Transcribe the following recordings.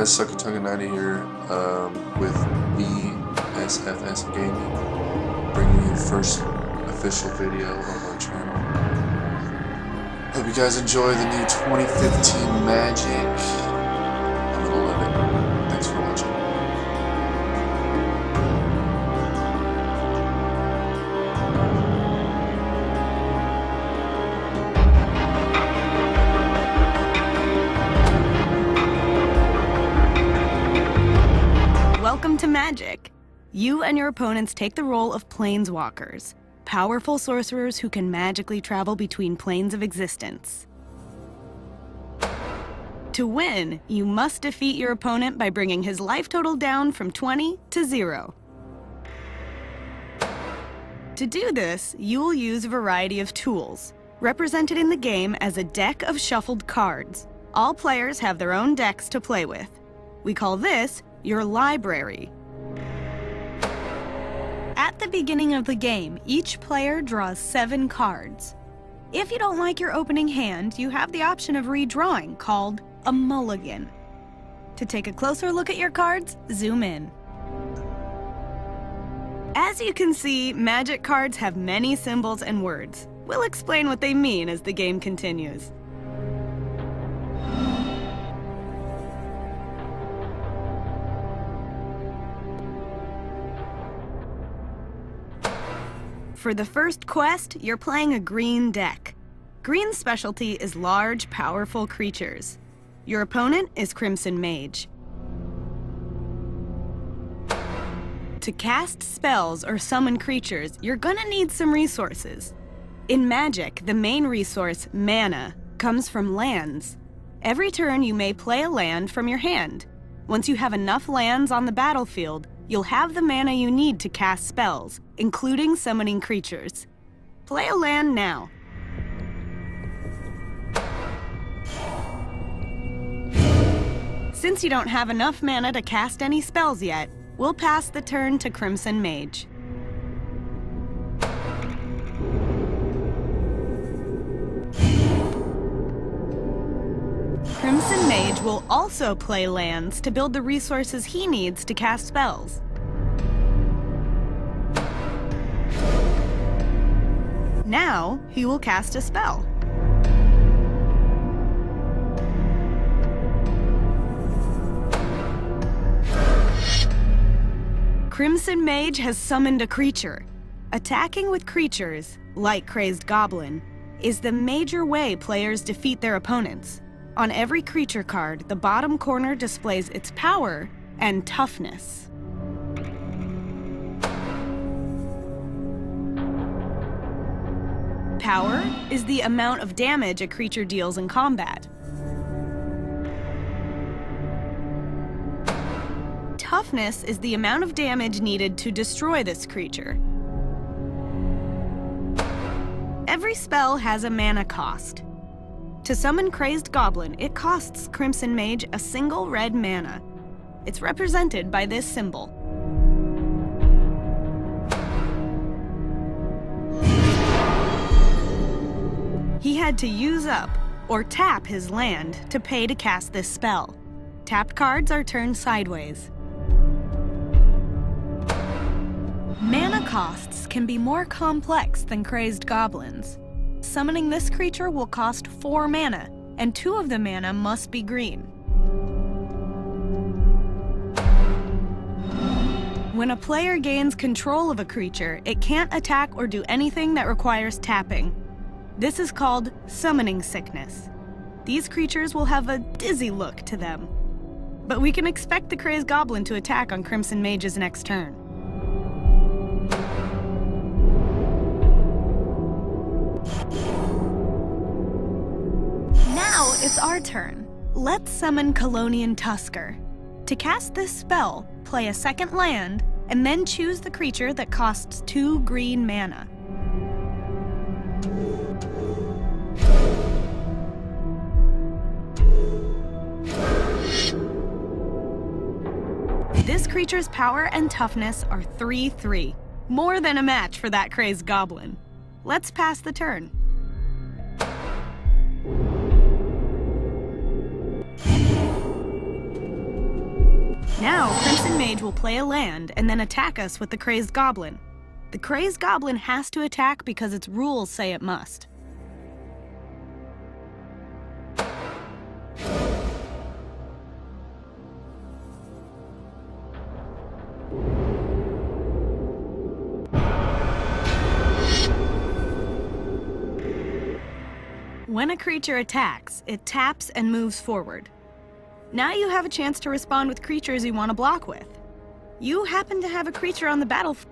guys, SUCKATUNGA90 here with BSFS Gaming, bringing you the first official video of our channel. Hope you guys enjoy the new 2015 Magic. I'm gonna love it. Thanks for watching. Welcome to Magic. You and your opponents take the role of planeswalkers, powerful sorcerers who can magically travel between planes of existence. To win, you must defeat your opponent by bringing his life total down from 20 to 0. To do this, you will use a variety of tools, represented in the game as a deck of shuffled cards. All players have their own decks to play with. We call this your library. At the beginning of the game, each player draws 7 cards. If you don't like your opening hand, you have the option of redrawing, called a mulligan. To take a closer look at your cards, zoom in. As you can see, Magic cards have many symbols and words. We'll explain what they mean as the game continues. For the first quest, you're playing a green deck. Green's specialty is large, powerful creatures. Your opponent is Crimson Mage. To cast spells or summon creatures, you're gonna need some resources. In Magic, the main resource, mana, comes from lands. Every turn, you may play a land from your hand. Once you have enough lands on the battlefield, you'll have the mana you need to cast spells, including summoning creatures. Play a land now. Since you don't have enough mana to cast any spells yet, we'll pass the turn to Crimson Mage. Crimson Mage will also play lands to build the resources he needs to cast spells. Now, he will cast a spell. Crimson Mage has summoned a creature. Attacking with creatures, like Crazed Goblin, is the major way players defeat their opponents. On every creature card, the bottom corner displays its power and toughness. Power is the amount of damage a creature deals in combat. Toughness is the amount of damage needed to destroy this creature. Every spell has a mana cost. To summon Crazed Goblin, it costs Crimson Mage a single red mana. It's represented by this symbol. He had to use up or tap his land to pay to cast this spell. Tapped cards are turned sideways. Mana costs can be more complex than Crazed Goblins. Summoning this creature will cost 4 mana, and 2 of the mana must be green. When a player gains control of a creature, it can't attack or do anything that requires tapping. This is called summoning sickness. These creatures will have a dizzy look to them. But we can expect the Crazed Goblin to attack on Crimson Mage's next turn. Now it's our turn. Let's summon Colonian Tusker. To cast this spell, play a second land, and then choose the creature that costs 2 green mana. This creature's power and toughness are 3/3, more than a match for that Crazed Goblin. Let's pass the turn. Now, Crimson Mage will play a land and then attack us with the Crazed Goblin. The Crazed Goblin has to attack because its rules say it must. When a creature attacks, it taps and moves forward. Now you have a chance to respond with creatures you want to block with. You happen to have a creature on the battlefield.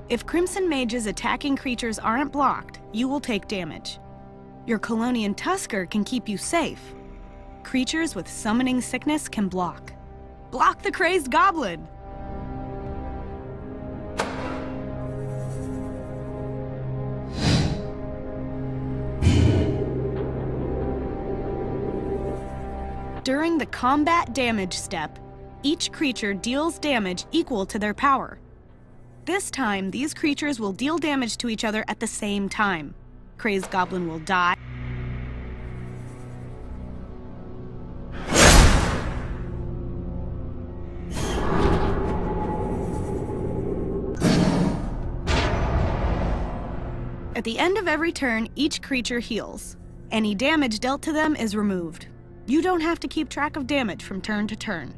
If Crimson Mage's attacking creatures aren't blocked, you will take damage. Your Colonian Tusker can keep you safe. Creatures with summoning sickness can block. Block the Crazed Goblin! During the combat damage step, each creature deals damage equal to their power. This time, these creatures will deal damage to each other at the same time. Crazed Goblin will die. At the end of every turn, each creature heals. Any damage dealt to them is removed. You don't have to keep track of damage from turn to turn.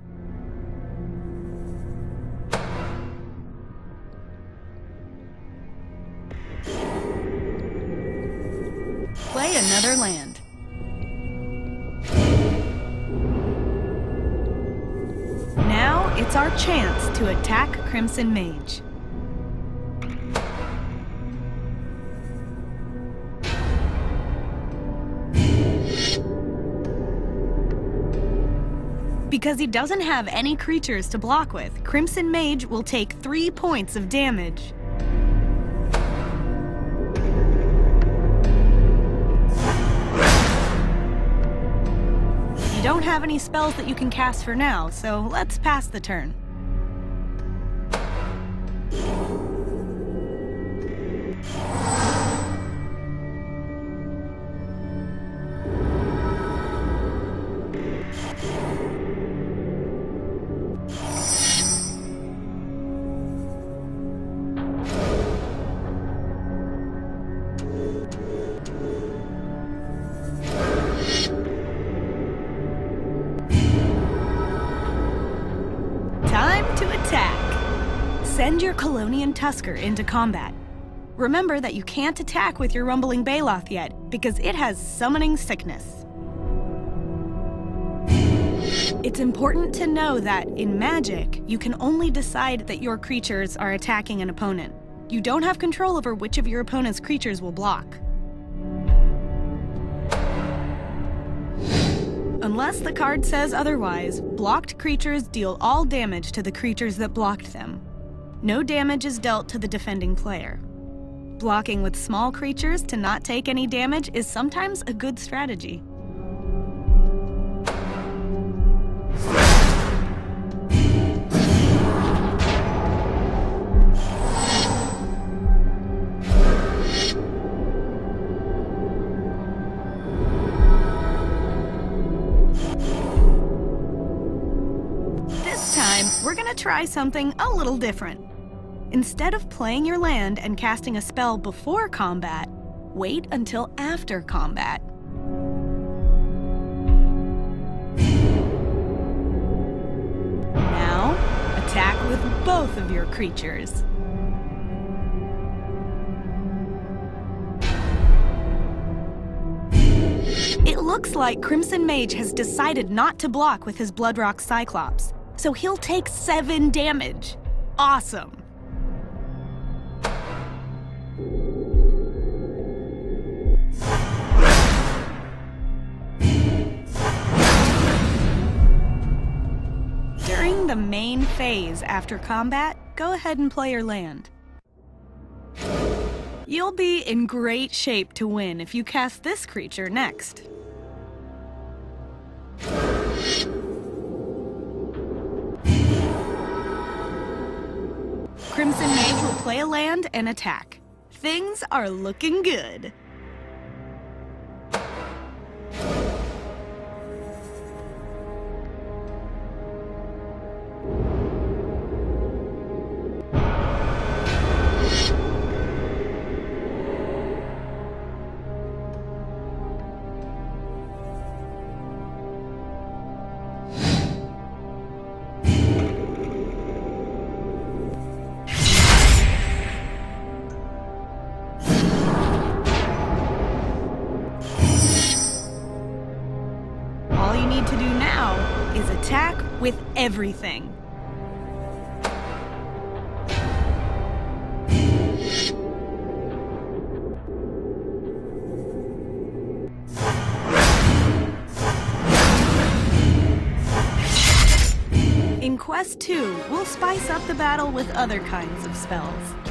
Play another land. Now it's our chance to attack Crimson Mage. Because he doesn't have any creatures to block with, Crimson Mage will take 3 points of damage. You don't have any spells that you can cast for now, so let's pass the turn. Send your Colonian Tusker into combat. Remember that you can't attack with your Rumbling Baloth yet, because it has Summoning Sickness. It's important to know that, in Magic, you can only decide that your creatures are attacking an opponent. You don't have control over which of your opponent's creatures will block. Unless the card says otherwise, blocked creatures deal all damage to the creatures that blocked them. No damage is dealt to the defending player. Blocking with small creatures to not take any damage is sometimes a good strategy. This time, we're gonna try something a little different. Instead of playing your land and casting a spell before combat, wait until after combat. Now, attack with both of your creatures. It looks like Crimson Mage has decided not to block with his Bloodrock Cyclops, so he'll take 7 damage. Awesome! During the main phase after combat, go ahead and play your land. You'll be in great shape to win if you cast this creature next. Crimson Mage will play a land and attack. Things are looking good. need to do now is attack with everything. In Quest 2, we'll spice up the battle with other kinds of spells.